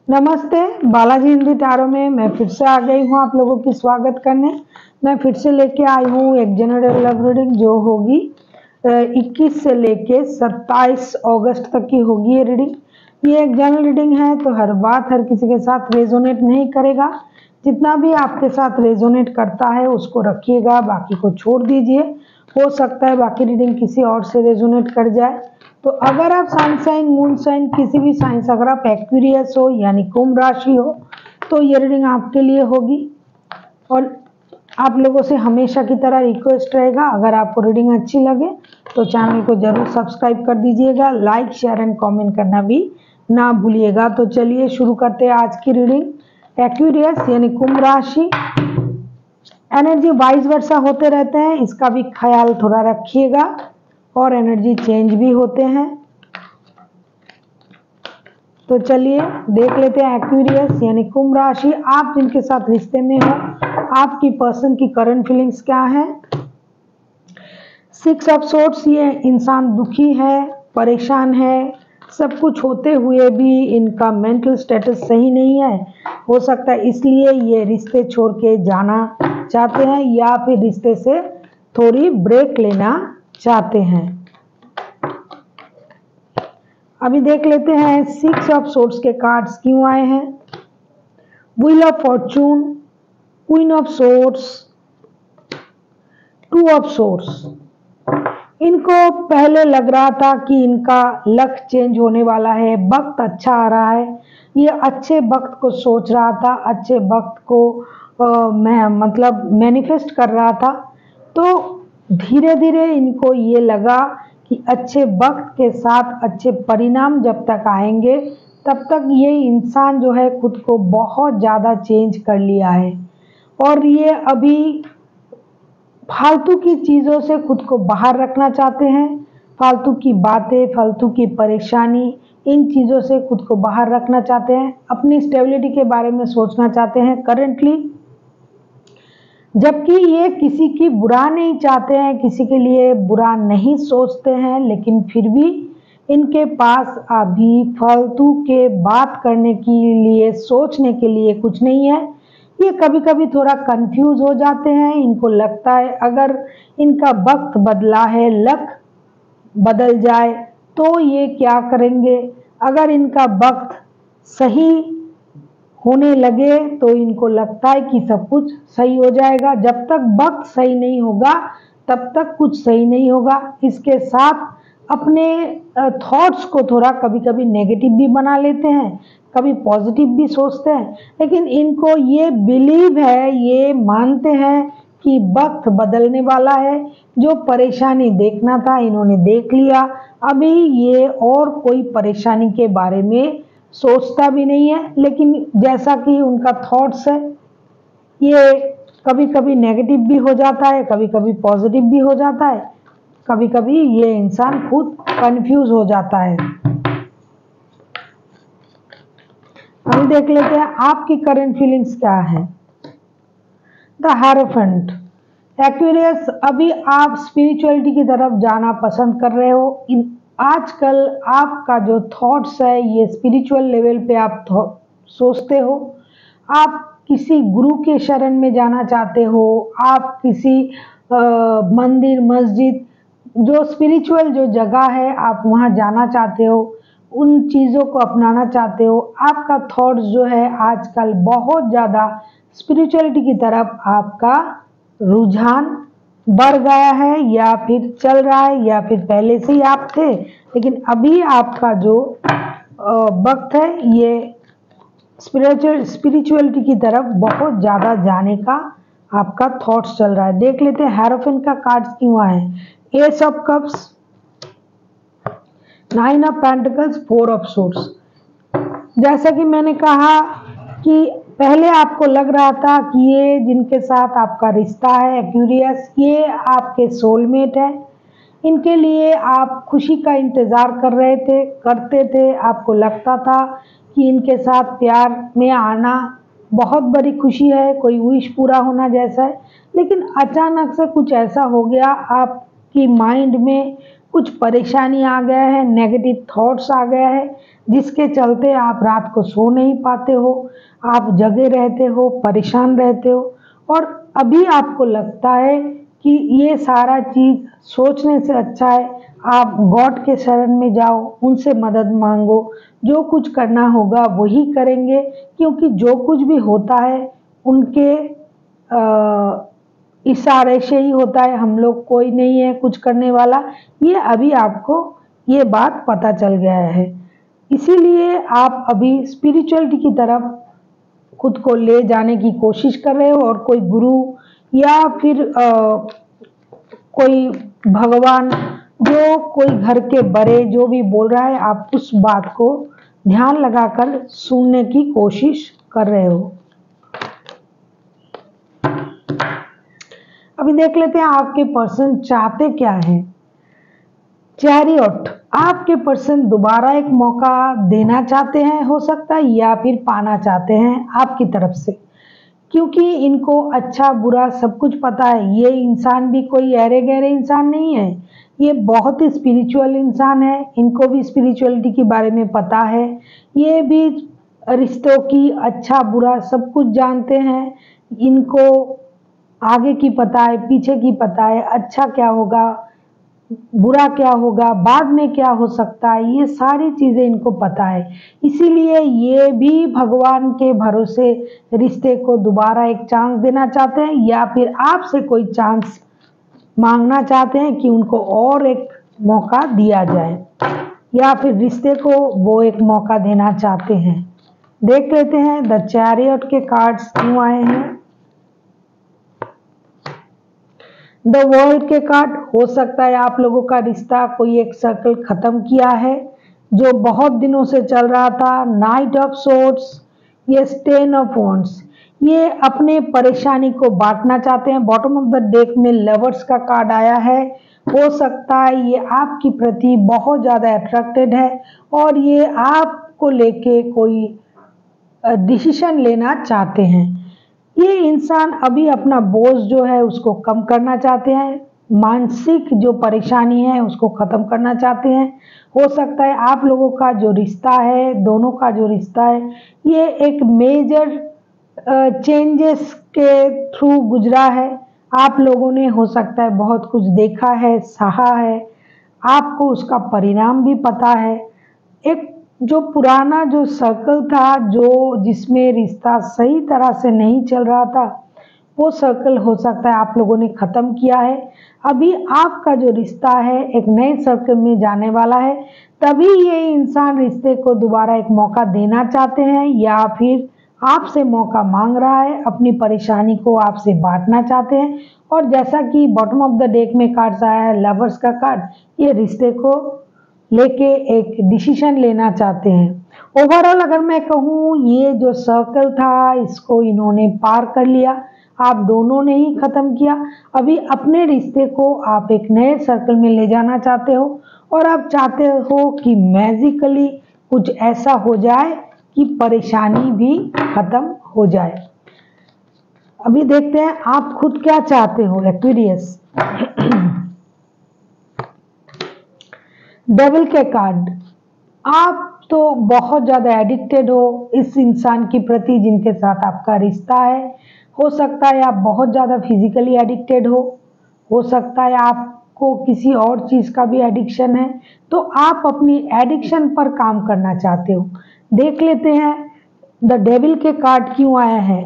नमस्ते, बालाजी हिंदी टारो में मैं फिर से आ गई हूँ आप लोगों की स्वागत करने। मैं फिर से लेके आई हूँ एक जनरल लव रीडिंग जो होगी 21 से लेके 27 अगस्त तक की होगी ये रीडिंग। ये एक जनरल रीडिंग है तो हर बात हर किसी के साथ रेजोनेट नहीं करेगा। जितना भी आपके साथ रेजोनेट करता है उसको रखिएगा, बाकी को छोड़ दीजिए। हो सकता है बाकी रीडिंग किसी और से रेजोनेट कर जाए। तो अगर आप सन साइन, मून साइन, किसी भी साइन से अगर आप एक्वेरियस हो यानी कुंभ राशि हो तो ये रीडिंग आपके लिए होगी। और आप लोगों से हमेशा की तरह रिक्वेस्ट रहेगा, अगर आपको रीडिंग अच्छी लगे तो चैनल को जरूर सब्सक्राइब कर दीजिएगा, लाइक शेयर एंड कमेंट करना भी ना भूलिएगा। तो चलिए शुरू करते हैं आज की रीडिंग। एक्वेरियस यानी कुंभ राशि, एनर्जी वाइस वर्सा होते रहते हैं, इसका भी ख्याल थोड़ा रखिएगा। और एनर्जी चेंज भी होते हैं। तो चलिए देख लेते हैं एक्वेरियस यानी कुंभ राशि, आप जिनके साथ रिश्ते में हो आपकी पर्सन की करंट फीलिंग्स क्या है। 6 ऑफ सोर्ड्स, ये इंसान दुखी है, परेशान है, सब कुछ होते हुए भी इनका मेंटल स्टेटस सही नहीं है। हो सकता है इसलिए ये रिश्ते छोड़ के जाना चाहते हैं या फिर रिश्ते से थोड़ी ब्रेक लेना चाहते हैं। अभी देख लेते हैं 6 ऑफ सोर्ड्स के कार्ड्स क्यों आए हैं। Wheel of Fortune, queen of swords, 2 of swords. इनको पहले लग रहा था कि इनका लक चेंज होने वाला है, वक्त अच्छा आ रहा है, ये अच्छे वक्त को सोच रहा था, अच्छे वक्त को मतलब मैनिफेस्ट कर रहा था। तो धीरे धीरे इनको ये लगा कि अच्छे वक्त के साथ अच्छे परिणाम जब तक आएंगे तब तक ये इंसान जो है खुद को बहुत ज़्यादा चेंज कर लिया है। और ये अभी फालतू की चीज़ों से खुद को बाहर रखना चाहते हैं। फालतू की बातें, फालतू की परेशानी, इन चीज़ों से खुद को बाहर रखना चाहते हैं। अपनी स्टेबिलिटी के बारे में सोचना चाहते हैं करेंटली, जबकि ये किसी की बुरा नहीं चाहते हैं, किसी के लिए बुरा नहीं सोचते हैं, लेकिन फिर भी इनके पास अभी फालतू के बात करने के लिए, सोचने के लिए कुछ नहीं है। ये कभी कभी थोड़ा कंफ्यूज हो जाते हैं। इनको लगता है अगर इनका वक्त बदला है, लक बदल जाए तो ये क्या करेंगे। अगर इनका वक्त सही होने लगे तो इनको लगता है कि सब कुछ सही हो जाएगा। जब तक वक्त सही नहीं होगा तब तक कुछ सही नहीं होगा। इसके साथ अपने थॉट्स को थोड़ा कभी कभी नेगेटिव भी बना लेते हैं, कभी पॉजिटिव भी सोचते हैं, लेकिन इनको ये बिलीव है, ये मानते हैं कि वक्त बदलने वाला है। जो परेशानी देखना था इन्होंने देख लिया, अभी ये और कोई परेशानी के बारे में सोचता भी नहीं है। लेकिन जैसा कि उनका थॉट्स है ये कभी कभी नेगेटिव भी हो जाता है, कभी कभी पॉजिटिव भी हो जाता है, कभी कभी ये इंसान खुद कंफ्यूज हो जाता है। अभी देख लेते हैं आपकी करंट फीलिंग्स क्या है। द हेरोफेंट, एक्वेरियस, अभी आप स्पिरिचुअलिटी की तरफ जाना पसंद कर रहे हो। आजकल आपका जो थॉट्स है ये स्पिरिचुअल लेवल पे आप सोचते हो। आप किसी गुरु के शरण में जाना चाहते हो, आप किसी मंदिर, मस्जिद, जो स्पिरिचुअल जो जगह है आप वहाँ जाना चाहते हो, उन चीज़ों को अपनाना चाहते हो। आपका थॉट्स जो है आजकल बहुत ज़्यादा स्पिरिचुअलिटी की तरफ आपका रुझान बढ़ गया है, या फिर चल रहा है, या फिर पहले से ही आप थे, लेकिन अभी आपका जो वक्त है ये स्पिरिचुअलिटी की तरफ बहुत ज़्यादा जाने का आपका थॉट्स चल रहा है। देख लेते हैं हेरोफेंट का कार्ड्स क्यों आए। S of cups, 9 of pentacles, 4 of swords. जैसा कि मैंने कहा कि पहले आपको लग रहा था कि ये जिनके साथ आपका रिश्ता है एक्वेरियस, ये आपके सोलमेट है। इनके लिए आप खुशी का इंतज़ार कर रहे थे, करते थे। आपको लगता था कि इनके साथ प्यार में आना बहुत बड़ी खुशी है, कोई विश पूरा होना जैसा है। लेकिन अचानक से कुछ ऐसा हो गया, आपकी माइंड में कुछ परेशानी आ गया है, नेगेटिव थॉट्स आ गया है, जिसके चलते आप रात को सो नहीं पाते हो, आप जगे रहते हो, परेशान रहते हो। और अभी आपको लगता है कि ये सारा चीज़ सोचने से अच्छा है आप गॉड के शरण में जाओ, उनसे मदद मांगो, जो कुछ करना होगा वही करेंगे, क्योंकि जो कुछ भी होता है उनके इशारे से ही होता है, हम लोग कोई नहीं है कुछ करने वाला। ये अभी आपको ये बात पता चल गया है, इसीलिए आप अभी स्पिरिचुअलिटी की तरफ खुद को ले जाने की कोशिश कर रहे हो, और कोई गुरु या फिर कोई भगवान, जो कोई घर के बड़े जो भी बोल रहा है, आप उस बात को ध्यान लगाकर सुनने की कोशिश कर रहे हो। अभी देख लेते हैं आपके पर्सन चाहते क्या हैं। चैरियट, आपके पर्सन दोबारा एक मौका देना चाहते हैं, हो सकता है, या फिर पाना चाहते हैं आपकी तरफ से, क्योंकि इनको अच्छा बुरा सब कुछ पता है। ये इंसान भी कोई अरे गहरे इंसान नहीं है, ये बहुत ही स्पिरिचुअल इंसान है, इनको भी स्पिरिचुअलिटी के बारे में पता है, ये भी रिश्तों की अच्छा बुरा सब कुछ जानते हैं, इनको आगे की पता है, पीछे की पता है, अच्छा क्या होगा, बुरा क्या होगा, बाद में क्या हो सकता है, ये सारी चीज़ें इनको पता है। इसीलिए ये भी भगवान के भरोसे रिश्ते को दोबारा एक चांस देना चाहते हैं, या फिर आपसे कोई चांस मांगना चाहते हैं कि उनको और एक मौका दिया जाए, या फिर रिश्ते को वो एक मौका देना चाहते हैं। देख लेते हैं द चैरियट के कार्ड्स क्यों आए हैं। द वर्ल्ड के कार्ड, हो सकता है आप लोगों का रिश्ता कोई एक सर्कल खत्म किया है जो बहुत दिनों से चल रहा था। नाइट ऑफ सोर्ड्स, ये टेन ऑफ वॉन्ड्स, ये अपने परेशानी को बांटना चाहते हैं। बॉटम ऑफ द डेक में लवर्स का कार्ड आया है, हो सकता है ये आपकी प्रति बहुत ज़्यादा अट्रैक्टेड है और ये आपको लेके कोई डिसीजन लेना चाहते हैं। ये इंसान अभी अपना बोझ जो है उसको कम करना चाहते हैं, मानसिक जो परेशानी है उसको ख़त्म करना चाहते हैं। हो सकता है आप लोगों का जो रिश्ता है, दोनों का जो रिश्ता है, ये एक मेजर चेंजेस के थ्रू गुजरा है। आप लोगों ने हो सकता है बहुत कुछ देखा है, सहा है, आपको उसका परिणाम भी पता है। एक जो पुराना जो सर्कल था, जो जिसमें रिश्ता सही तरह से नहीं चल रहा था, वो सर्कल हो सकता है आप लोगों ने ख़त्म किया है। अभी आपका जो रिश्ता है एक नए सर्कल में जाने वाला है, तभी ये इंसान रिश्ते को दोबारा एक मौका देना चाहते हैं, या फिर आपसे मौका मांग रहा है, अपनी परेशानी को आपसे बांटना चाहते हैं। और जैसा कि बॉटम ऑफ द डेक में कार्ड्स आया है, लवर्स का कार्ड, ये रिश्ते को लेके एक डिसीजन लेना चाहते हैं। ओवरऑल अगर मैं कहूँ, ये जो सर्कल था इसको इन्होंने पार कर लिया, आप दोनों ने ही ख़त्म किया। अभी अपने रिश्ते को आप एक नए सर्कल में ले जाना चाहते हो, और आप चाहते हो कि मैजिकली कुछ ऐसा हो जाए कि परेशानी भी ख़त्म हो जाए। अभी देखते हैं आप खुद क्या चाहते हो एक्वेरियस। डेविल के कार्ड, आप तो बहुत ज़्यादा एडिक्टेड हो इस इंसान के प्रति जिनके साथ आपका रिश्ता है। हो सकता है आप बहुत ज़्यादा फिजिकली एडिक्टेड हो सकता है आपको किसी और चीज़ का भी एडिक्शन है, तो आप अपनी एडिक्शन पर काम करना चाहते हो। देख लेते हैं द डेविल के कार्ड क्यों आया है,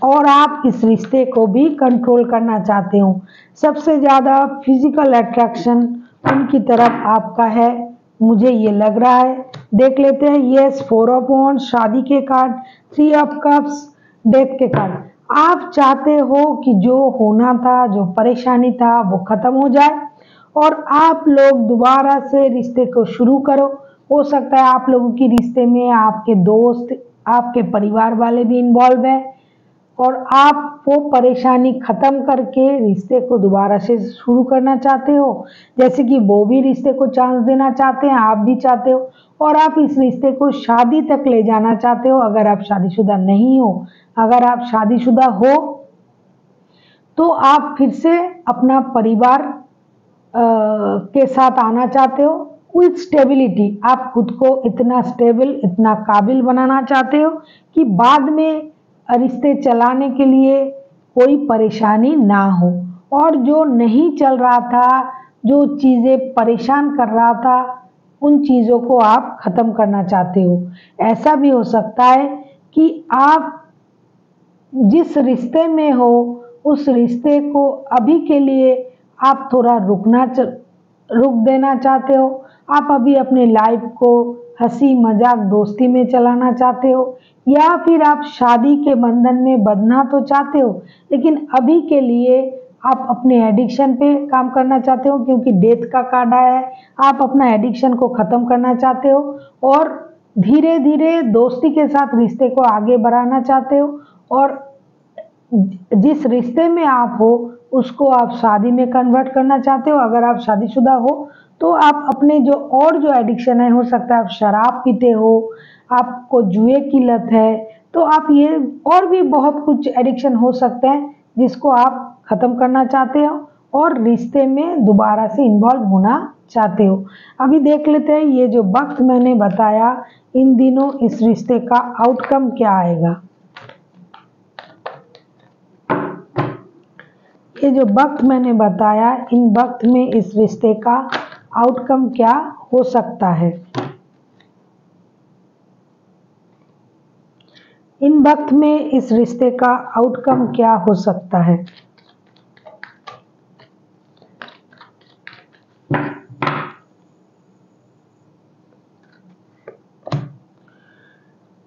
और आप इस रिश्ते को भी कंट्रोल करना चाहते हो। सबसे ज़्यादा फिजिकल अट्रैक्शन उनकी तरफ आपका है, मुझे ये लग रहा है। देख लेते हैं यस, 4 ऑफ वॉन्ड्स, शादी के कार्ड, 3 ऑफ कप्स, डेथ के कार्ड। आप चाहते हो कि जो होना था, जो परेशानी था, वो खत्म हो जाए और आप लोग दोबारा से रिश्ते को शुरू करो। हो सकता है आप लोगों की रिश्ते में आपके दोस्त, आपके परिवार वाले भी इन्वॉल्व हैं, और आप वो परेशानी ख़त्म करके रिश्ते को दोबारा से शुरू करना चाहते हो। जैसे कि वो भी रिश्ते को चांस देना चाहते हैं, आप भी चाहते हो, और आप इस रिश्ते को शादी तक ले जाना चाहते हो। अगर आप शादीशुदा नहीं हो, अगर आप शादीशुदा हो, तो आप फिर से अपना परिवार के साथ आना चाहते हो, विथ स्टेबिलिटी। आप खुद को इतना स्टेबल, इतना काबिल बनाना चाहते हो कि बाद में रिश्ते चलाने के लिए कोई परेशानी ना हो। और जो नहीं चल रहा था, जो चीज़ें परेशान कर रहा था, उन चीज़ों को आप ख़त्म करना चाहते हो। ऐसा भी हो सकता है कि आप जिस रिश्ते में हो, उस रिश्ते को अभी के लिए आप थोड़ा रुक देना चाहते हो। आप अभी अपनी लाइफ को हंसी मजाक दोस्ती में चलाना चाहते हो, या फिर आप शादी के बंधन में बंधना तो चाहते हो, लेकिन अभी के लिए आप अपने एडिक्शन पे काम करना चाहते हो, क्योंकि डेथ का कार्ड आया है। आप अपना एडिक्शन को ख़त्म करना चाहते हो और धीरे धीरे दोस्ती के साथ रिश्ते को आगे बढ़ाना चाहते हो, और जिस रिश्ते में आप हो उसको आप शादी में कन्वर्ट करना चाहते हो। अगर आप शादीशुदा हो तो आप अपने जो एडिक्शन है, हो सकता है आप शराब पीते हो, आपको जुए की लत है, तो आप ये और भी बहुत कुछ एडिक्शन हो सकते हैं जिसको आप ख़त्म करना चाहते हो और रिश्ते में दोबारा से इन्वॉल्व होना चाहते हो। अभी देख लेते हैं ये जो वक्त मैंने बताया, इन दिनों इस रिश्ते का आउटकम क्या आएगा। ये जो वक्त मैंने बताया, इन वक्त में इस रिश्ते का आउटकम क्या हो सकता है। इन वक्त में इस रिश्ते का आउटकम क्या हो सकता है।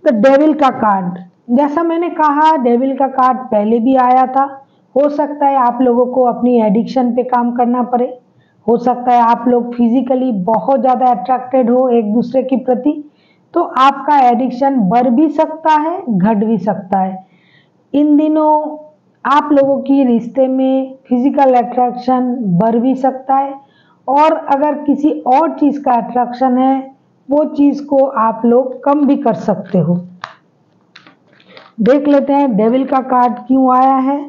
द डेविल का कार्ड, जैसा मैंने कहा डेविल का कार्ड पहले भी आया था। हो सकता है आप लोगों को अपनी एडिक्शन पे काम करना पड़े, हो सकता है आप लोग फिजिकली बहुत ज़्यादा अट्रैक्टेड हो एक दूसरे के प्रति, तो आपका एडिक्शन बढ़ भी सकता है, घट भी सकता है। इन दिनों आप लोगों की रिश्ते में फिजिकल अट्रैक्शन बढ़ भी सकता है, और अगर किसी और चीज़ का अट्रैक्शन है, वो चीज़ को आप लोग कम भी कर सकते हो। देख लेते हैं डेविल का कार्ड क्यों आया है।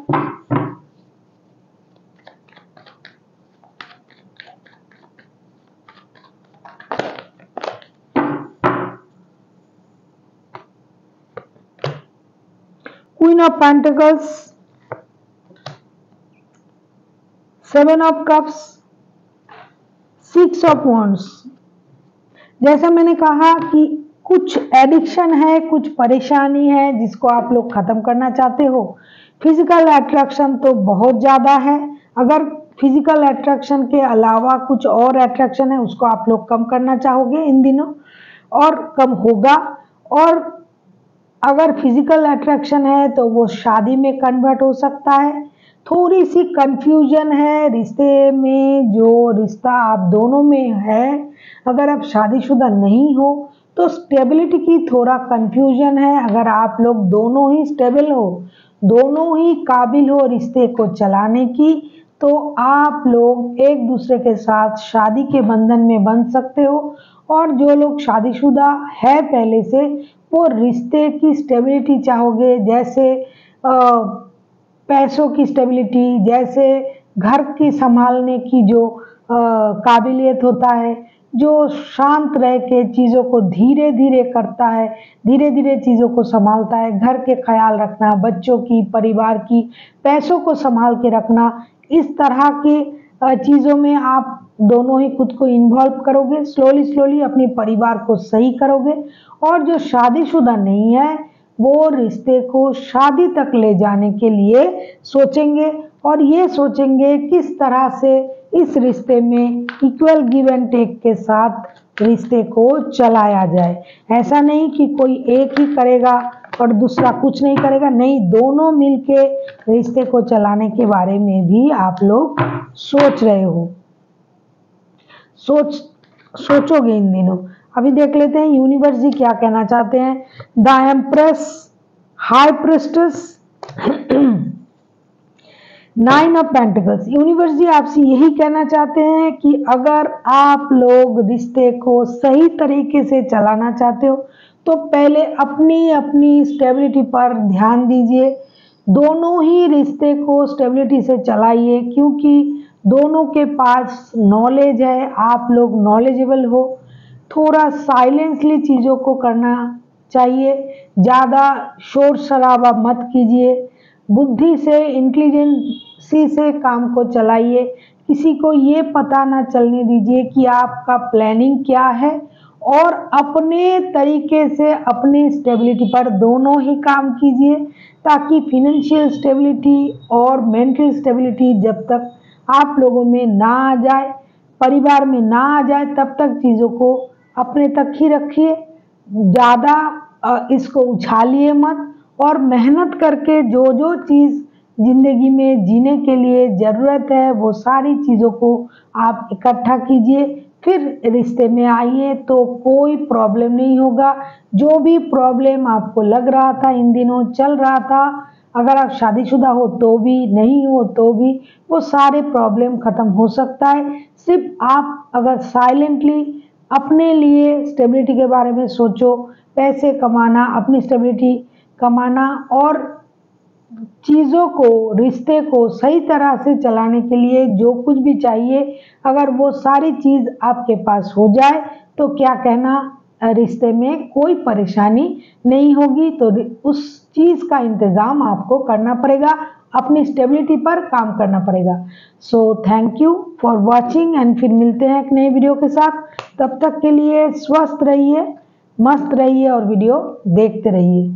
Queen of pentacles, 7 of cups, 6 of wands. जैसा मैंने कहा कि कुछ एडिक्शन है, कुछ परेशानी है जिसको आप लोग खत्म करना चाहते हो। फिजिकल अट्रैक्शन तो बहुत ज़्यादा है, अगर फिजिकल अट्रैक्शन के अलावा कुछ और अट्रैक्शन है उसको आप लोग कम करना चाहोगे इन दिनों, और कम होगा। और अगर फिजिकल अट्रैक्शन है तो वो शादी में कन्वर्ट हो सकता है। थोड़ी सी कंफ्यूजन है रिश्ते में, जो रिश्ता आप दोनों में है, अगर आप शादीशुदा नहीं हो तो स्टेबिलिटी की थोड़ा कंफ्यूजन है। अगर आप लोग दोनों ही स्टेबल हो, दोनों ही काबिल हो रिश्ते को चलाने की, तो आप लोग एक दूसरे के साथ शादी के बंधन में बंध सकते हो। और जो लोग शादीशुदा है पहले से, वो रिश्ते की स्टेबिलिटी चाहोगे, जैसे पैसों की स्टेबिलिटी, जैसे घर की संभालने की जो काबिलियत होता है, जो शांत रह के चीज़ों को धीरे धीरे करता है, धीरे धीरे चीज़ों को संभालता है, घर के ख्याल रखना, बच्चों की, परिवार की, पैसों को संभाल के रखना, इस तरह की चीज़ों में आप दोनों ही खुद को इन्वॉल्व करोगे, स्लोली स्लोली अपने परिवार को सही करोगे। और जो शादीशुदा नहीं है वो रिश्ते को शादी तक ले जाने के लिए सोचेंगे, और ये सोचेंगे किस तरह से इस रिश्ते में इक्वल गिव एंड टेक के साथ रिश्ते को चलाया जाए। ऐसा नहीं कि कोई एक ही करेगा और दूसरा कुछ नहीं करेगा, नहीं, दोनों मिलके रिश्ते को चलाने के बारे में भी आप लोग सोच रहे हो, सोचोगे इन दिनों। अभी देख लेते हैं यूनिवर्स जी क्या कहना चाहते हैं। The Empress, High Priestess, 9 of Pentacles. Universe ji आपसे यही कहना चाहते हैं कि अगर आप लोग रिश्ते को सही तरीके से चलाना चाहते हो तो पहले अपनी अपनी स्टेबिलिटी पर ध्यान दीजिए, दोनों ही रिश्ते को स्टेबिलिटी से चलाइए, क्योंकि दोनों के पास नॉलेज है, आप लोग नॉलेजेबल हो, थोड़ा साइलेंसली चीज़ों को करना चाहिए, ज़्यादा शोर शराबा मत कीजिए, बुद्धि से इंटेलिजेंसी से काम को चलाइए, किसी को ये पता ना चलने दीजिए कि आपका प्लानिंग क्या है, और अपने तरीके से अपनी स्टेबिलिटी पर दोनों ही काम कीजिए, ताकि फिनेंशियल स्टेबिलिटी और मेंटल स्टेबिलिटी जब तक आप लोगों में ना आ जाए, परिवार में ना आ जाए, तब तक चीज़ों को अपने तक ही रखिए, ज़्यादा इसको उछालिए मत, और मेहनत करके जो जो चीज़ ज़िंदगी में जीने के लिए ज़रूरत है वो सारी चीज़ों को आप इकट्ठा कीजिए, फिर रिश्ते में आइए तो कोई प्रॉब्लम नहीं होगा। जो भी प्रॉब्लम आपको लग रहा था इन दिनों चल रहा था, अगर आप शादीशुदा हो तो भी, नहीं हो तो भी, वो सारे प्रॉब्लम ख़त्म हो सकता है। सिर्फ आप अगर साइलेंटली अपने लिए स्टेबिलिटी के बारे में सोचो, पैसे कमाना, अपनी स्टेबिलिटी कमाना, और चीज़ों को, रिश्ते को सही तरह से चलाने के लिए जो कुछ भी चाहिए, अगर वो सारी चीज़ आपके पास हो जाए तो क्या कहना, रिश्ते में कोई परेशानी नहीं होगी। तो उस चीज़ का इंतज़ाम आपको करना पड़ेगा, अपनी स्टेबिलिटी पर काम करना पड़ेगा। So thank you for watching, and फिर मिलते हैं एक नए वीडियो के साथ। तब तक के लिए स्वस्थ रहिए, मस्त रहिए और वीडियो देखते रहिए।